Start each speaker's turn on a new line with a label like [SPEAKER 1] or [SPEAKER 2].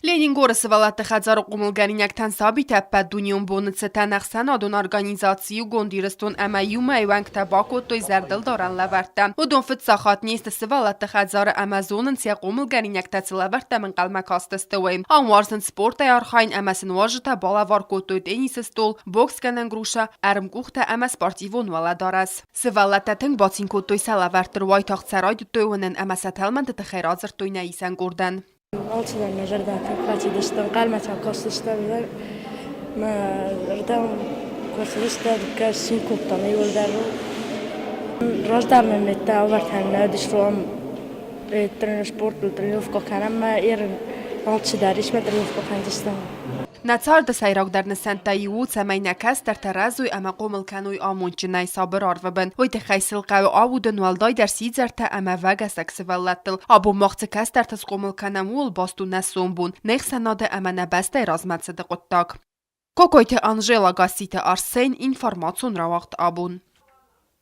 [SPEAKER 1] Լենինգորը սվալատը խածարը կումլգարինյակթան սաբիտ ապպատ դունիոն բոնıtse տանախսան adon organizatsiyu gondirıstun əməyuma evankta bakotoy zərdil doran lavarta. Udon fıt saxatniyeste svalatı xadzarı Amazonın siya qumlgarinyaktatı lavarta min qalmak hastastaway. Anvarsın sport ayarxayn əməsin vajıta balavar kotoy tenisi stol, boks kanan gruşa, ərmquxta əmə sportivon vala daras. Svalata tın batsin kotoy salavartır vay taxtsaray dutoyunin əməsətəlmən tıtı xeyrazır toyna isən gordan.
[SPEAKER 2] Alçıdan necədən təkratidistan qalmatan kostistan ma rdan kostistan kasin kuptan yoldaru rozdarmen metta avartan dishrom transport triyofko kanama erin alçıdar işmədriyofko kandistan
[SPEAKER 1] Națar de sayraqdarını sentayuu səməynəkəs tərtərazuy əmə qomılkanuy amunçinay sabır arvabın. Oyte xaysil qavi avudun valday dərsi zərtə əmə vəgəsək sivallatıl. Abu maqcıkəs tərtəs qomılkanamul bastu nəsumbun. Neyx sənadı əmə nəbəstə razmətsədə qottak. Kokoyte Anjela Gasite Arsen informasyon ravaqt abun.